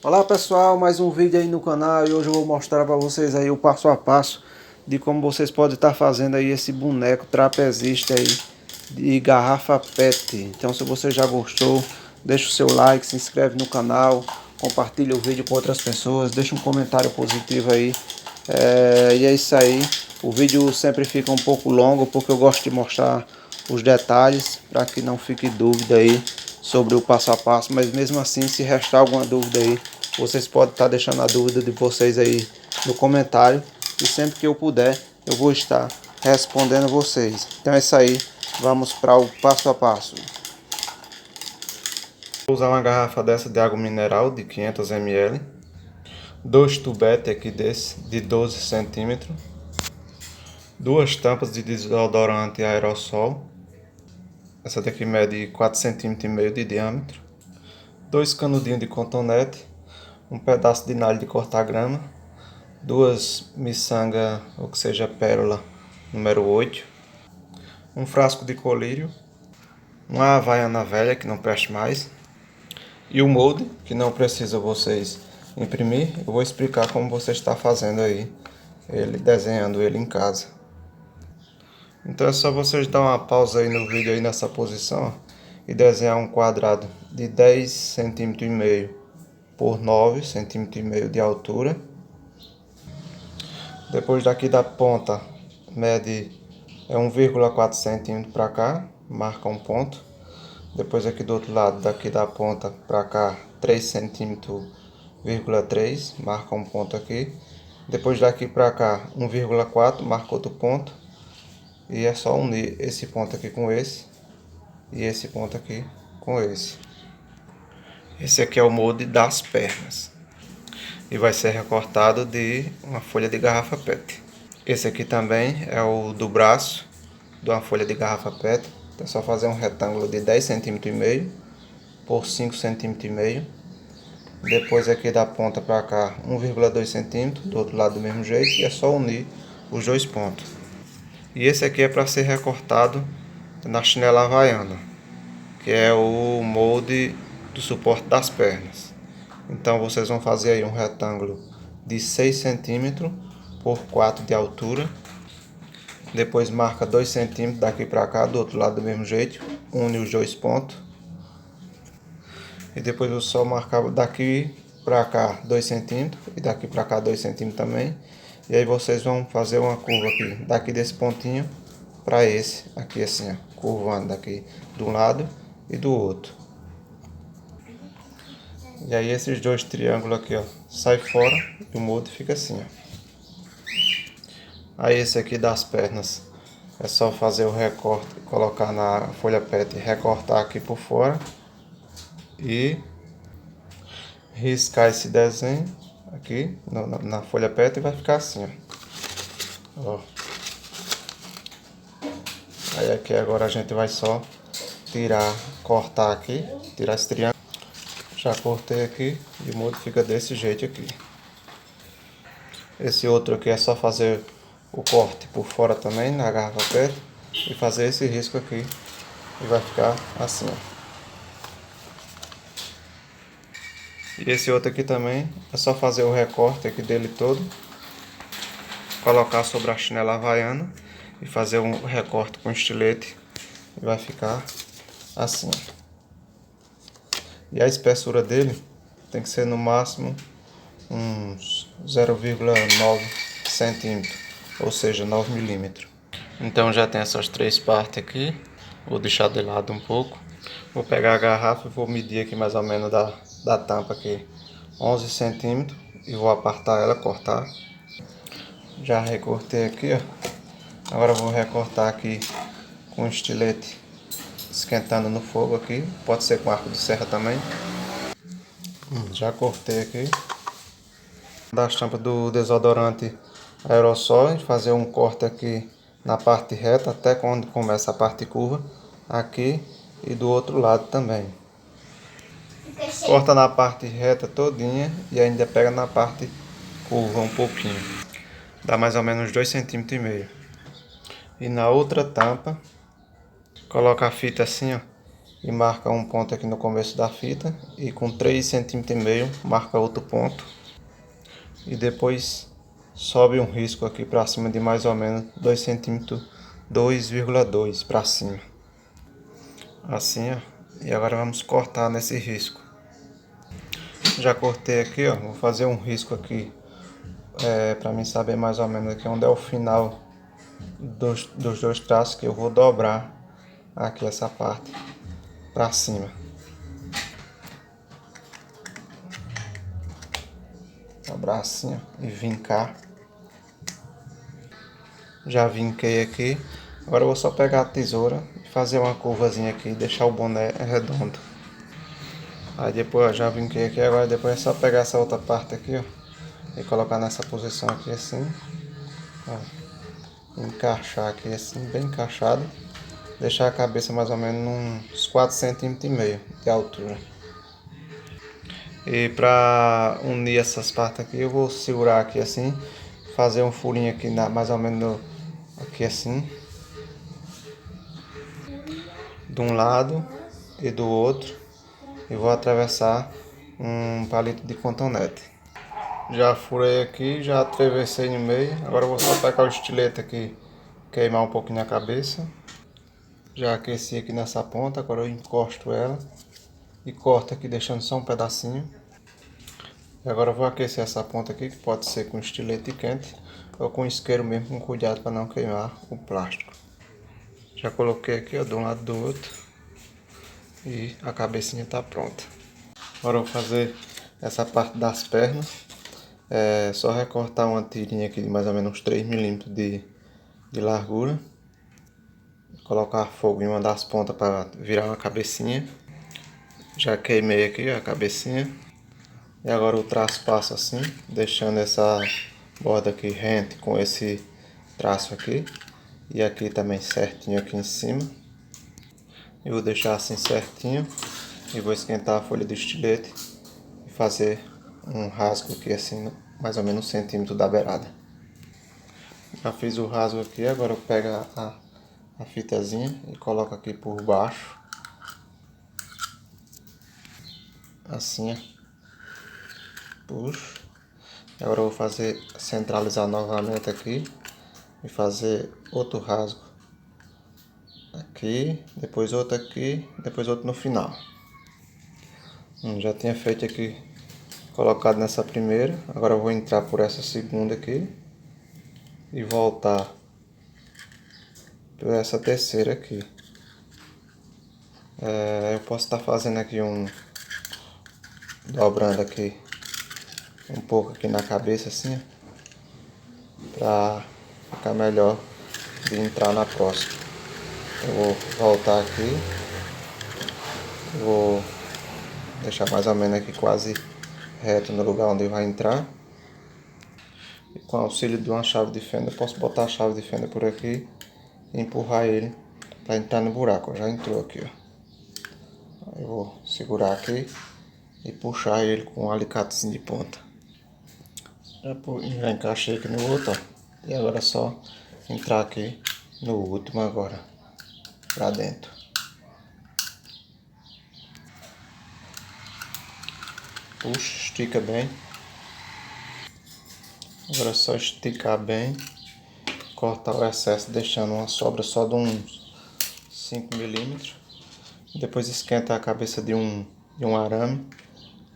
Olá pessoal, mais um vídeo aí no canal e hoje eu vou mostrar para vocês aí o passo a passo de como vocês podem estar fazendo aí esse boneco trapezista aí de garrafa PET. Então se você já gostou, deixa o seu like, se inscreve no canal, compartilha o vídeo com outras pessoas, deixa um comentário positivo aí. E é isso aí, o vídeo sempre fica um pouco longo porque eu gosto de mostrar os detalhes para que não fique dúvida aí sobre o passo a passo, mas mesmo assim, se restar alguma dúvida aí, vocês podem estar deixando a dúvida de vocês aí no comentário e sempre que eu puder eu vou estar respondendo vocês. Então é isso aí, vamos para o passo a passo. Vou usar uma garrafa dessa de água mineral de 500 ml, dois tubetes aqui desse de 12 centímetros, duas tampas de desodorante aerossol, essa daqui mede 4,5 cm de diâmetro, dois canudinhos de cotonete, um pedaço de nalho de cortar grama, duas miçanga, ou que seja pérola número 8, um frasco de colírio, uma havaiana velha que não preste mais e o molde que não precisa vocês imprimir. Eu vou explicar como você está fazendo aí, desenhando ele em casa. Então é só vocês dar uma pausa aí no vídeo aí nessa posição e desenhar um quadrado de 10,5 cm por 9,5 cm de altura. Depois daqui da ponta mede 1,4 cm para cá, marca um ponto. Depois aqui do outro lado, daqui da ponta para cá, 3 cm,3, marca um ponto aqui. Depois daqui para cá, 1,4, marca outro ponto. E é só unir esse ponto aqui com esse e esse ponto aqui com esse. Esse aqui é o molde das pernas e vai ser recortado de uma folha de garrafa PET. Esse aqui também é o do braço de uma folha de garrafa PET. É só fazer um retângulo de 10,5 cm por 5,5 cm. Depois aqui da ponta para cá 1,2 cm, do outro lado do mesmo jeito, e é só unir os dois pontos. E esse aqui é para ser recortado na chinela havaiana, que é o molde do suporte das pernas. Então vocês vão fazer aí um retângulo de 6 cm por 4 de altura. Depois marca 2 cm daqui para cá, do outro lado do mesmo jeito, une os dois pontos. E depois eu só marcar daqui para cá 2 cm e daqui para cá 2 cm também. E aí vocês vão fazer uma curva aqui, daqui desse pontinho para esse aqui assim, ó, curvando daqui de um lado e do outro. E aí esses dois triângulos aqui, ó, sai fora e o molde fica assim, ó. Aí esse aqui das pernas é só fazer o recorte, colocar na folha PET, recortar aqui por fora e riscar esse desenho aqui na folha PET e vai ficar assim, ó. Aí aqui agora a gente vai só tirar, cortar aqui, tirar esse triângulo. Já cortei aqui e o molde fica desse jeito aqui. Esse outro aqui é só fazer o corte por fora também na garrafa PET e fazer esse risco aqui e vai ficar assim, ó. E esse outro aqui também é só fazer o recorte aqui dele todo, colocar sobre a chinela havaiana e fazer um recorte com estilete e vai ficar assim. E a espessura dele tem que ser no máximo uns 0,9 centímetros, ou seja, 9 milímetros. Então já tem essas três partes aqui, vou deixar de lado um pouco. Vou pegar a garrafa e vou medir aqui mais ou menos da tampa aqui 11 centímetros e vou apartar ela, cortar. Já recortei aqui, ó. Agora vou recortar aqui com estilete esquentando no fogo aqui, pode ser com arco de serra também. Já cortei aqui. Das tampas do desodorante aerossol, fazer um corte aqui na parte reta até quando começa a parte curva aqui e do outro lado também. Corta na parte reta todinha e ainda pega na parte curva um pouquinho. Dá mais ou menos 2,5 cm. E na outra tampa, coloca a fita assim, ó, e marca um ponto aqui no começo da fita, e com 3,5 cm marca outro ponto, e depois sobe um risco aqui para cima de mais ou menos 2 cm, 2,2 para cima, assim, ó. E agora vamos cortar nesse risco. Já cortei aqui, ó, vou fazer um risco aqui para mim saber mais ou menos aqui onde é o final dos dois traços, que eu vou dobrar aqui essa parte para cima. Dobrar assim, ó, e vincar. Já vinquei aqui. Agora eu vou só pegar a tesoura e fazer uma curvazinha aqui e deixar o boné redondo. Aí depois, ó, já vinquei aqui, agora depois é só pegar essa outra parte aqui, ó, e colocar nessa posição aqui assim, ó, encaixar aqui assim, bem encaixado. Deixar a cabeça mais ou menos uns 4,5 cm de altura. E para unir essas partes aqui, eu vou segurar aqui assim, fazer um furinho aqui mais ou menos aqui assim, de um lado e do outro, e vou atravessar um palito de cotonete. Já furei aqui, já atravessei no meio. Agora eu vou só pegar o estilete aqui, queimar um pouquinho a cabeça. Já aqueci aqui nessa ponta, agora eu encosto ela e corto aqui, deixando só um pedacinho. E agora eu vou aquecer essa ponta aqui, que pode ser com estilete quente ou com isqueiro mesmo, com cuidado para não queimar o plástico. Já coloquei aqui, ó, de um lado do outro, e a cabecinha está pronta. Agora eu vou fazer essa parte das pernas. É só recortar uma tirinha aqui de mais ou menos uns 3 mm de largura. Colocar fogo em uma das pontas para virar uma cabecinha. Já queimei aqui a cabecinha. E agora o traço passa assim, deixando essa borda aqui rente com esse traço aqui. E aqui também certinho aqui em cima. Eu vou deixar assim certinho. E vou esquentar a folha de estilete e fazer um rasgo aqui assim, mais ou menos 1 centímetro da beirada. Já fiz o rasgo aqui, agora eu pego a fitazinha e coloco aqui por baixo. Assim, ó. Puxo. Agora eu vou fazer, centralizar novamente aqui e fazer outro rasgo aqui, depois outro aqui, depois outro no final. Já tinha feito aqui, colocado nessa primeira, agora eu vou entrar por essa segunda aqui e voltar por essa terceira aqui. Eu posso estar fazendo aqui dobrando aqui um pouco aqui na cabeça assim, para ficar melhor de entrar na próxima. Eu vou voltar aqui, vou deixar mais ou menos aqui quase reto no lugar onde vai entrar. E com o auxílio de uma chave de fenda, eu posso botar a chave de fenda por aqui e empurrar ele para entrar no buraco. Já entrou aqui, ó. Eu vou segurar aqui e puxar ele com um alicatezinho de ponta. Já encaixei aqui no outro, ó. E agora é só entrar aqui no último agora, pra dentro. Puxa, estica bem. Agora é só esticar bem, cortar o excesso, deixando uma sobra só de uns 5 mm. Depois esquenta a cabeça de um arame.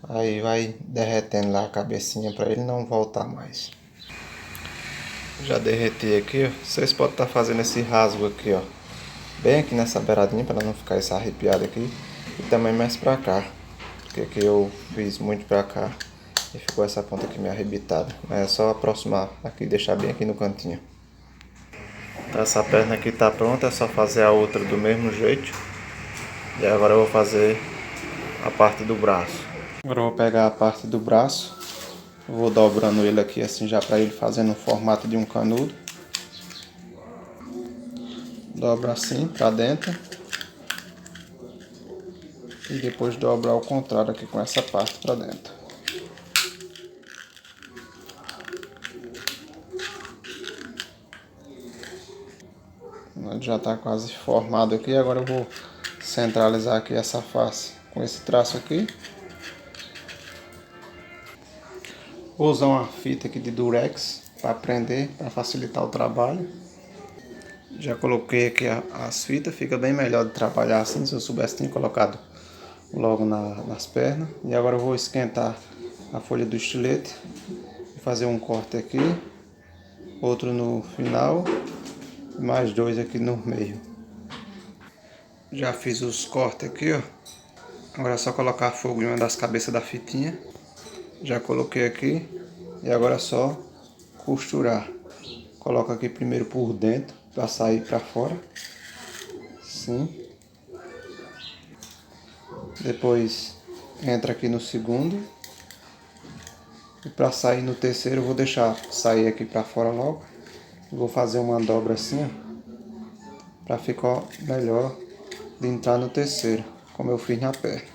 Aí vai derretendo lá a cabecinha para ele não voltar mais. Já derreti aqui, ó. Vocês podem estar fazendo esse rasgo aqui, ó, bem aqui nessa beiradinha para não ficar esse arrepiado aqui. E também mais para cá, porque aqui eu fiz muito para cá e ficou essa ponta aqui meio arrebitada. Mas é só aproximar aqui e deixar bem aqui no cantinho. Essa perna aqui tá pronta, é só fazer a outra do mesmo jeito. E agora eu vou fazer a parte do braço. Agora eu vou pegar a parte do braço, vou dobrando ele aqui assim já para ele fazendo o formato de um canudo. Dobra assim para dentro e depois dobra ao contrário aqui com essa parte para dentro. Ele já está quase formado aqui, agora eu vou centralizar aqui essa face com esse traço aqui. Vou usar uma fita aqui de durex para prender, para facilitar o trabalho. Já coloquei aqui as fitas, fica bem melhor de trabalhar assim. Se eu soubesse, tinha colocado logo nas pernas. E agora eu vou esquentar a folha do estilete e fazer um corte aqui, outro no final e mais dois aqui no meio. Já fiz os cortes aqui, ó. Agora é só colocar fogo em uma das cabeças da fitinha. Já coloquei aqui e agora é só costurar. Coloca aqui primeiro por dentro para sair para fora. Sim. Depois entra aqui no segundo. E para sair no terceiro eu vou deixar sair aqui para fora logo. Vou fazer uma dobra assim, ó, para ficar melhor de entrar no terceiro, como eu fiz na perna.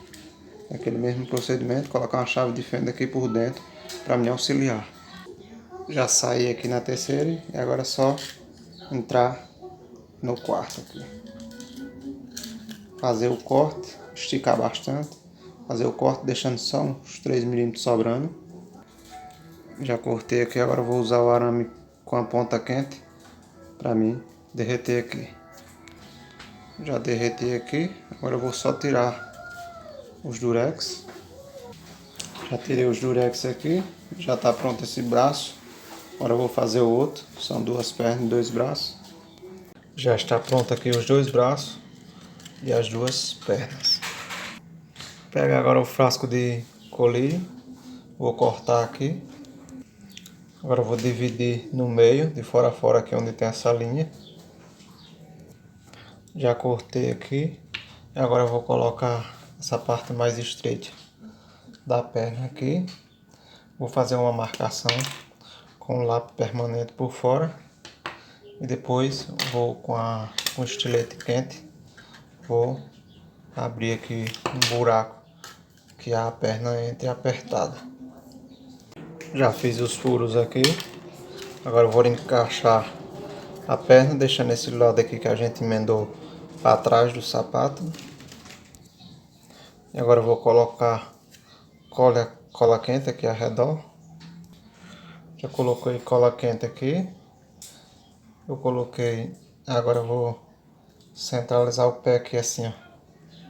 Aquele mesmo procedimento, colocar uma chave de fenda aqui por dentro para me auxiliar. Já saí aqui na terceira e agora é só entrar no quarto aqui. Fazer o corte, esticar bastante. Fazer o corte deixando só uns 3 milímetros sobrando. Já cortei aqui, agora vou usar o arame com a ponta quente para mim derreter aqui. Já derreti aqui, agora eu vou só tirar os durex. Já tirei os durex aqui, já está pronto esse braço. Agora eu vou fazer o outro, são duas pernas e dois braços. Já está pronto aqui os dois braços e as duas pernas. Pega agora o frasco de colírio, vou cortar aqui. Agora eu vou dividir no meio, de fora a fora aqui onde tem essa linha. Já cortei aqui. E agora eu vou colocar essa parte mais estreita da perna aqui. Vou fazer uma marcação com o lápis permanente por fora. E depois vou com o estilete quente, vou abrir aqui um buraco que a perna entre apertada. Já fiz os furos aqui. Agora eu vou encaixar a perna, deixando esse lado aqui que a gente emendou para trás do sapato. E agora eu vou colocar cola quente aqui ao redor. Já coloquei cola quente aqui. Eu coloquei, agora eu vou centralizar o pé aqui assim, ó,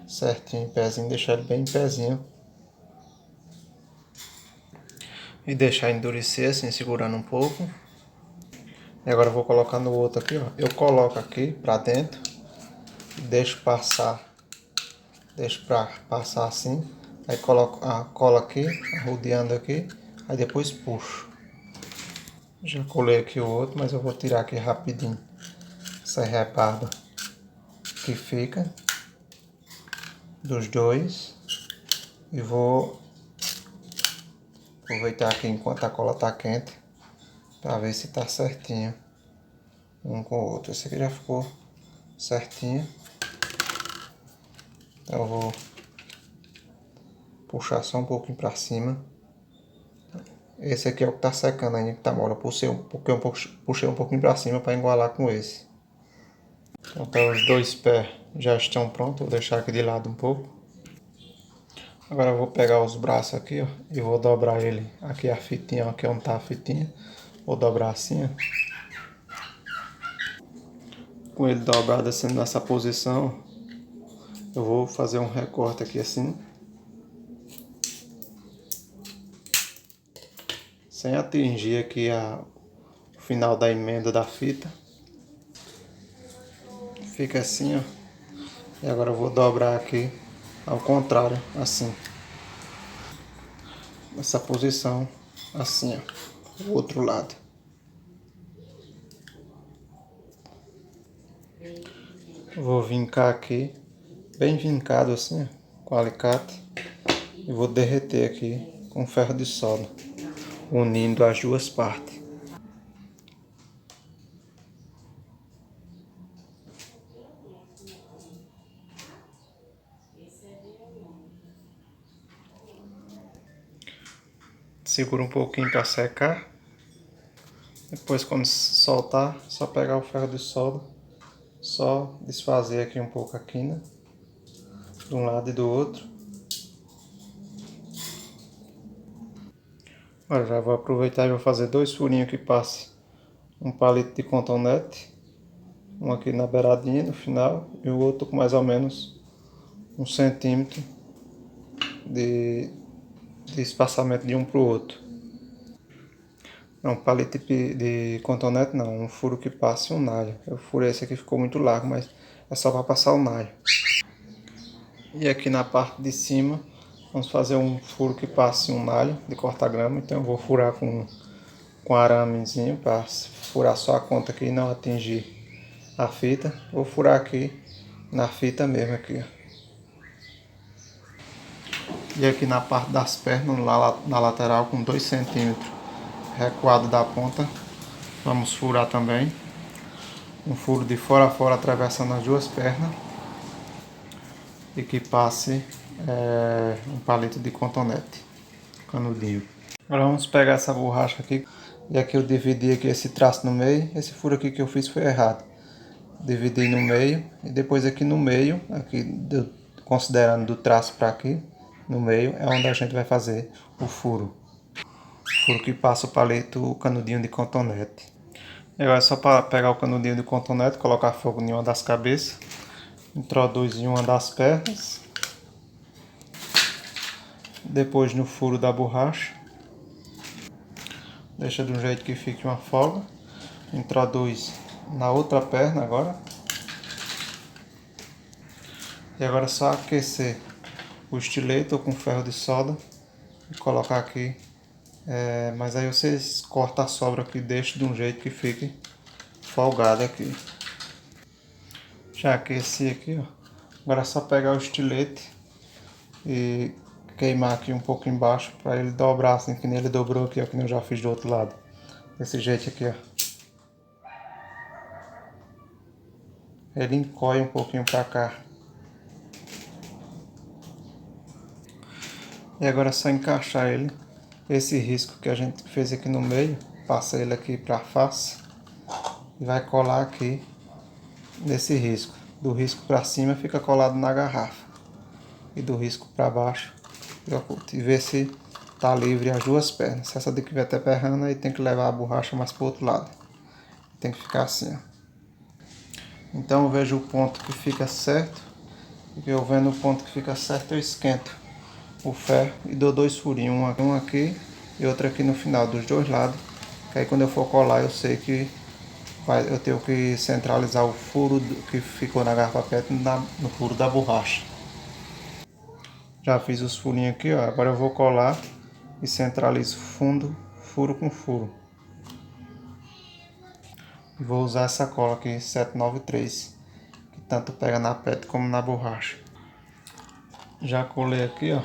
certinho em pezinho, deixar ele bem em pezinho. E deixar endurecer assim, segurando um pouco. E agora eu vou colocar no outro aqui, ó. Eu coloco aqui pra dentro, deixo passar assim. Aí coloco a cola aqui, rodeando aqui, aí depois puxo. Já colei aqui o outro, mas eu vou tirar aqui rapidinho essa rebarba que fica dos dois. E vou aproveitar aqui enquanto a cola tá quente para ver se tá certinho um com o outro. Esse aqui já ficou certinho. Então eu vou puxar só um pouquinho para cima. Esse aqui é o que tá secando ainda, que tá mole. Porque eu puxei um pouquinho para cima para igualar com esse. Então os dois pés já estão prontos. Vou deixar aqui de lado um pouco. Agora eu vou pegar os braços aqui, ó, e vou dobrar ele. Aqui a fitinha, aqui onde tá a fitinha. Vou dobrar assim, ó. Com ele dobrado assim nessa posição, eu vou fazer um recorte aqui assim. Sem atingir aqui o final da emenda da fita. Fica assim, ó. E agora eu vou dobrar aqui ao contrário, assim. Nessa posição, assim, ó. O outro lado. Vou vincar aqui, bem vincado assim, ó, com alicate. E vou derreter aqui com ferro de solda, unindo as duas partes. Segura um pouquinho para secar. Depois, quando soltar, só pegar o ferro de solda, só desfazer aqui um pouco a quina. de um lado e do outro. Agora já vou aproveitar e vou fazer 2 furinhos que passe um palito de cotonete, um aqui na beiradinha no final e o outro com mais ou menos 1 centímetro de espaçamento de um para o outro. Não, palito de cotonete não, um furo que passe um nalho. Eu furei esse aqui, ficou muito largo, mas é só para passar o nalho. E aqui na parte de cima, vamos fazer um furo que passe um nalho de corta-grama. Então eu vou furar com aramezinho para furar só a ponta aqui e não atingir a fita. Vou furar aqui na fita mesmo aqui. E aqui na parte das pernas, na lateral, com 2 centímetros recuado da ponta, vamos furar também um furo de fora a fora atravessando as 2 pernas e que passe um palito de cotonete, canudinho. Agora vamos pegar essa borracha aqui e aqui eu dividi aqui esse traço no meio. Esse furo aqui que eu fiz foi errado. Dividi no meio e depois aqui no meio, aqui considerando do traço para aqui, no meio é onde a gente vai fazer o furo. Furo que passa o palito, o canudinho de cotonete. E agora é só para pegar o canudinho de cotonete, colocar fogo em uma das cabeças, introduz em uma das pernas, depois no furo da borracha, deixa de um jeito que fique uma folga, introduz na outra perna agora, e agora é só aquecer o estilete ou com ferro de solda e colocar aqui, mas aí vocês cortam a sobra aqui, deixam de um jeito que fique folgado aqui. Já aqueci aqui, ó. Agora é só pegar o estilete e queimar aqui um pouco embaixo para ele dobrar assim, que nem ele dobrou aqui, ó, que nem eu já fiz do outro lado. Desse jeito aqui, ó. Ele encolhe um pouquinho para cá. E agora é só encaixar ele. Esse risco que a gente fez aqui no meio, passa ele aqui para a face e vai colar aqui nesse risco. Do risco para cima fica colado na garrafa e do risco para baixo e ver se tá livre as 2 pernas. Se essa daqui vai até perrando, aí tem que levar a borracha mais pro outro lado. Tem que ficar assim, ó. Então eu vejo o ponto que fica certo. E eu vendo o ponto que fica certo, eu esquento o ferro e dou 2 furinhos. Um aqui e outro aqui no final, dos 2 lados. Que aí quando eu for colar, eu sei que eu tenho que centralizar o furo que ficou na garrafa PET no furo da borracha. Já fiz os furinhos aqui, ó. Agora eu vou colar e centralizo furo com furo. Vou usar essa cola aqui, 793, que tanto pega na PET como na borracha. Já colei aqui, ó.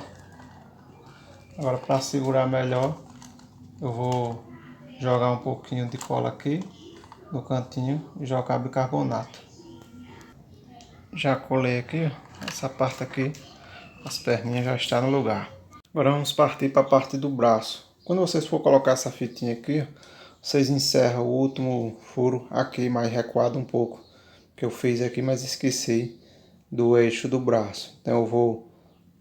Agora para segurar melhor, eu vou jogar um pouquinho de cola aqui no cantinho e jogar bicarbonato. Já colei aqui, ó, essa parte aqui, as perninhas já estão no lugar. Agora vamos partir para a parte do braço. Quando vocês for colocar essa fitinha aqui, ó, vocês encerram o último furo aqui mais recuado um pouco, que eu fiz aqui, mas esqueci do eixo do braço. Então eu vou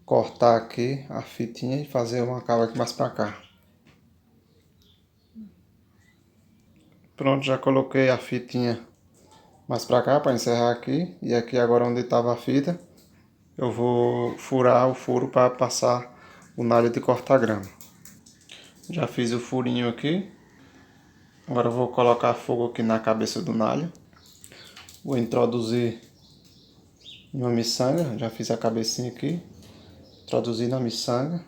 cortar aqui a fitinha e fazer uma cava aqui mais para cá. Pronto, já coloquei a fitinha mais para cá para encerrar aqui, e aqui agora onde estava a fita, eu vou furar o furo para passar o nalho de corta-grama. Já fiz o furinho aqui. Agora eu vou colocar fogo aqui na cabeça do nalho. Vou introduzir em uma miçanga. Já fiz a cabecinha aqui. Introduzir na miçanga.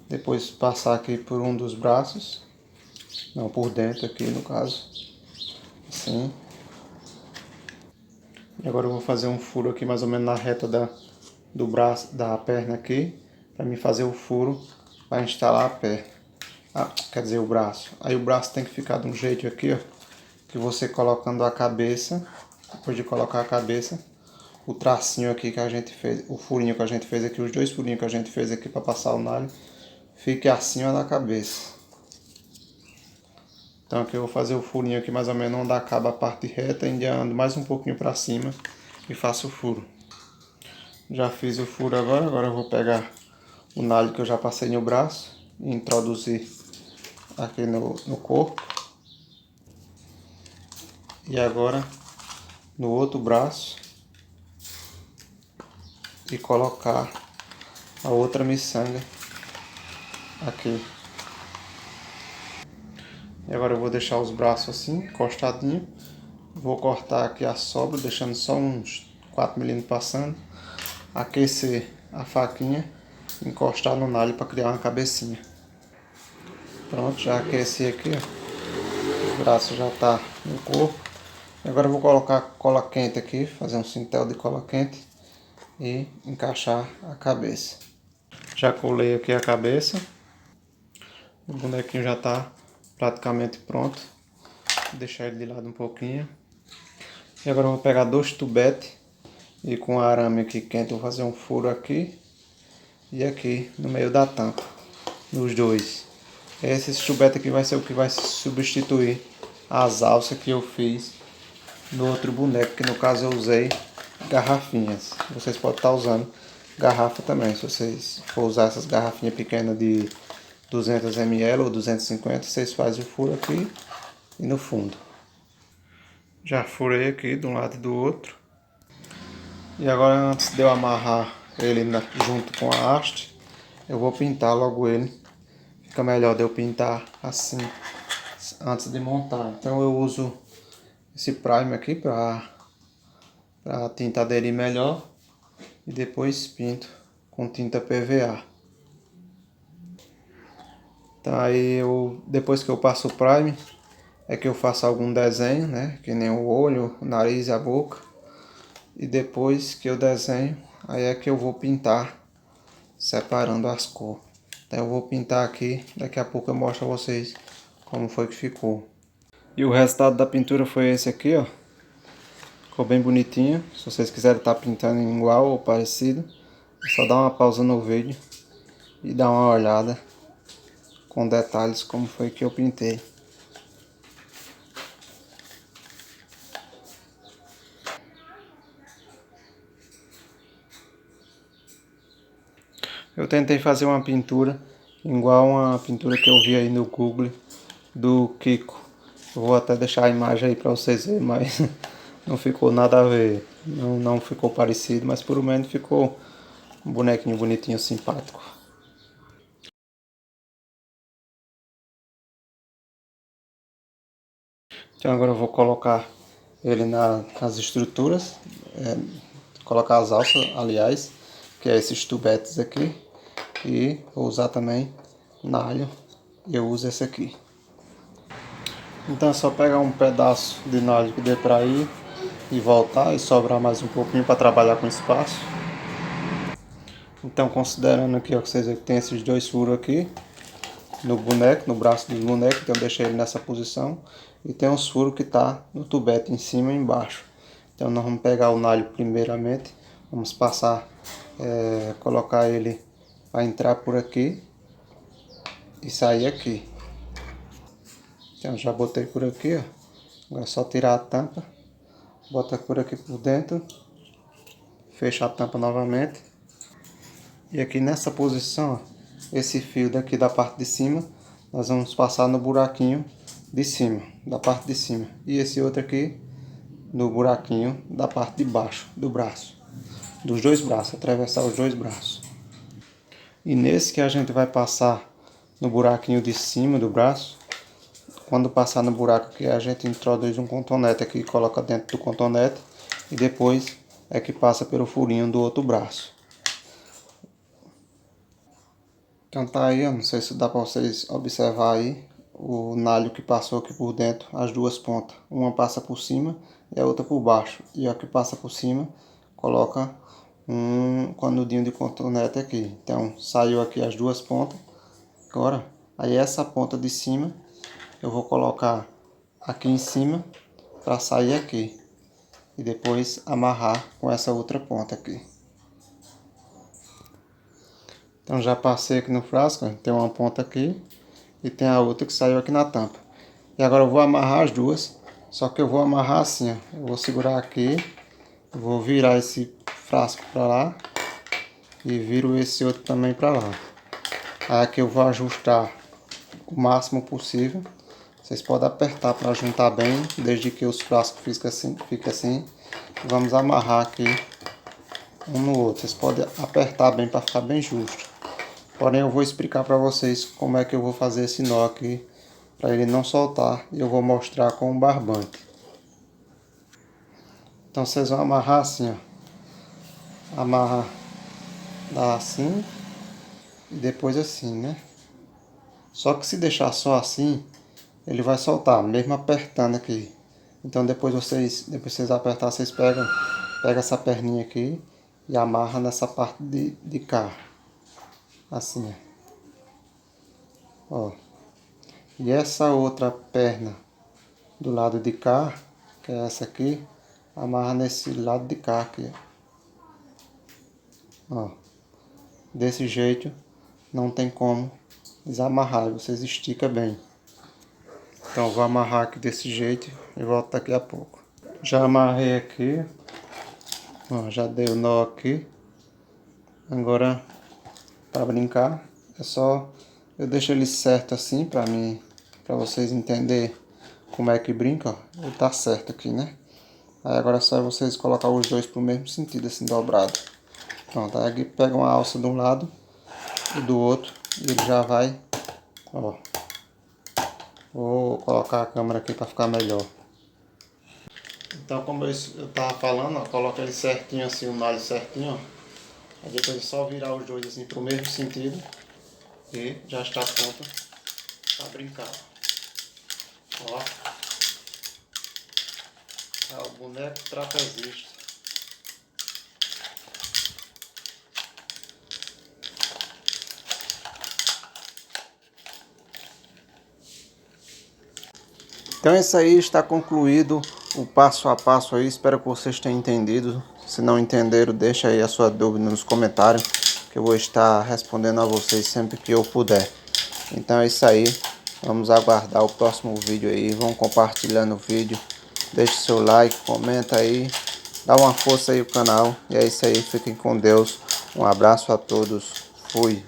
Depois passar aqui por um dos braços. Não, por dentro aqui no caso. Assim. E agora eu vou fazer um furo aqui mais ou menos na reta do braço, da perna aqui. Para mim fazer o furo para instalar a perna. Quer dizer o braço. Aí o braço tem que ficar de um jeito aqui, ó. Que você colocando a cabeça. Depois de colocar a cabeça, o tracinho aqui que a gente fez, o furinho que a gente fez aqui, os 2 furinhos que a gente fez aqui para passar o nalho, fique acima da cabeça. Então aqui eu vou fazer o furinho aqui mais ou menos onde acaba a parte reta, ando mais um pouquinho para cima e faço o furo. Já fiz o furo agora eu vou pegar o nalho que eu já passei no braço e introduzir aqui no corpo. E agora no outro braço e colocar a outra miçanga aqui. E agora eu vou deixar os braços assim, encostadinho. Vou cortar aqui a sobra, deixando só uns 4 mm passando. Aquecer a faquinha, encostar no nalho para criar uma cabecinha. Pronto, já aqueci aqui, ó. O braço já está no corpo. Agora eu vou colocar cola quente aqui, fazer um cintel de cola quente e encaixar a cabeça. Já colei aqui a cabeça. O bonequinho já está praticamente pronto. Vou deixar ele de lado um pouquinho. E agora eu vou pegar 2 tubetes e com arame aqui quente eu vou fazer um furo aqui e aqui no meio da tampa, nos dois. Esse tubete aqui vai ser o que vai substituir as alças que eu fiz no outro boneco, que no caso eu usei garrafinhas. Vocês podem estar usando garrafa também, se vocês for usar essas garrafinhas pequenas de 200 ml ou 250, vocês fazem o furo aqui e no fundo. Já furei aqui de um lado e do outro. E agora, antes de eu amarrar ele junto com a haste, eu vou pintar logo ele. Fica melhor de eu pintar assim, antes de montar. Então eu uso esse primer aqui para a tinta aderir melhor. E depois pinto com tinta PVA. Então aí depois que eu passo o primer, é que eu faço algum desenho, né? Que nem o olho, o nariz e a boca. E depois que eu desenho, aí é que eu vou pintar, separando as cores. Então eu vou pintar aqui, daqui a pouco eu mostro a vocês como foi que ficou. E o resultado da pintura foi esse aqui, ó. Ficou bem bonitinho. Se vocês quiserem estar pintando igual ou parecido, é só dar uma pausa no vídeo e dar uma olhada com detalhes como foi que eu pintei. Eu tentei fazer uma pintura igual uma pintura que eu vi aí no Google do Kiko. Eu vou até deixar a imagem aí para vocês verem, mas não ficou nada a ver. Não ficou parecido, mas pelo menos ficou um bonequinho bonitinho, simpático. Então agora eu vou colocar ele nas estruturas, colocar as alças, aliás, que é esses tubetes aqui. E vou usar também nalho, eu uso esse aqui. Então é só pegar um pedaço de nalho que dê para ir e voltar e sobrar mais um pouquinho para trabalhar com espaço. Então considerando aqui, ó, que vocês veem que tem esses dois furos aqui no boneco, no braço do boneco, então eu deixei ele nessa posição. E tem uns furos que tá no tubete em cima e embaixo. Então nós vamos pegar o nalho primeiramente, vamos passar, colocar ele para entrar por aqui e sair aqui. Então já botei por aqui, ó. Agora é só tirar a tampa, bota por aqui por dentro, fecha a tampa novamente. E aqui nessa posição, ó, esse fio daqui da parte de cima, nós vamos passar no buraquinho de cima, da parte de cima. E esse outro aqui no buraquinho da parte de baixo do braço, dos dois braços, atravessar os dois braços. E nesse que a gente vai passar no buraquinho de cima do braço, quando passar no buraco aqui, a gente introduz um cotonete aqui, coloca dentro do cotonete e depois é que passa pelo furinho do outro braço. Então tá aí, eu não sei se dá para vocês observar aí o nalho que passou aqui por dentro, as duas pontas. Uma passa por cima e a outra por baixo. E a que passa por cima coloca um canudinho de cotonete aqui. Então saiu aqui as duas pontas. Agora, aí essa ponta de cima eu vou colocar aqui em cima para sair aqui. E depois amarrar com essa outra ponta aqui. Então já passei aqui no frasco, tem uma ponta aqui e tem a outra que saiu aqui na tampa. E agora eu vou amarrar as duas, só que eu vou amarrar assim, ó. Eu vou segurar aqui, vou virar esse frasco para lá e viro esse outro também para lá. Aí aqui eu vou ajustar o máximo possível. Vocês podem apertar para juntar bem, desde que os frascos fiquem assim. Vamos amarrar aqui um no outro. Vocês podem apertar bem para ficar bem justo. Porém eu vou explicar para vocês como é que eu vou fazer esse nó aqui para ele não soltar, e eu vou mostrar com o barbante. Então vocês vão amarrar assim, ó. Amarra, dá assim e depois assim, né? Só que se deixar só assim, ele vai soltar, mesmo apertando aqui. Então depois vocês apertar, vocês pegam essa perninha aqui e amarra nessa parte de cá. Assim, ó. E essa outra perna do lado de cá, que é essa aqui, amarra nesse lado de cá aqui, ó. Desse jeito não tem como desamarrar, vocês esticam bem. Então eu vou amarrar aqui desse jeito e volto daqui a pouco. Já amarrei aqui, ó, já dei o nó aqui. Agora, para brincar, é só eu deixo ele certo assim para vocês entenderem como é que brinca, ó. Ele tá certo aqui, né? Aí agora é só vocês colocar os dois pro mesmo sentido, assim, dobrado. Pronto, aí aqui pega uma alça de um lado e do outro e ele já vai, ó. Vou colocar a câmera aqui para ficar melhor. Então, como eu tava falando, ó, coloca ele certinho assim, o nalho certinho, ó. Aí depois é só virar os dois assim pro mesmo sentido e já está pronto para brincar. Ó. É o boneco trapezista. Então isso aí, está concluído o passo a passo aí. Espero que vocês tenham entendido. Se não entenderam, deixa aí a sua dúvida nos comentários, que eu vou estar respondendo a vocês sempre que eu puder. Então é isso aí. Vamos aguardar o próximo vídeo aí. Vão compartilhando o vídeo. Deixe seu like, comenta aí. Dá uma força aí o canal. E é isso aí. Fiquem com Deus. Um abraço a todos. Fui.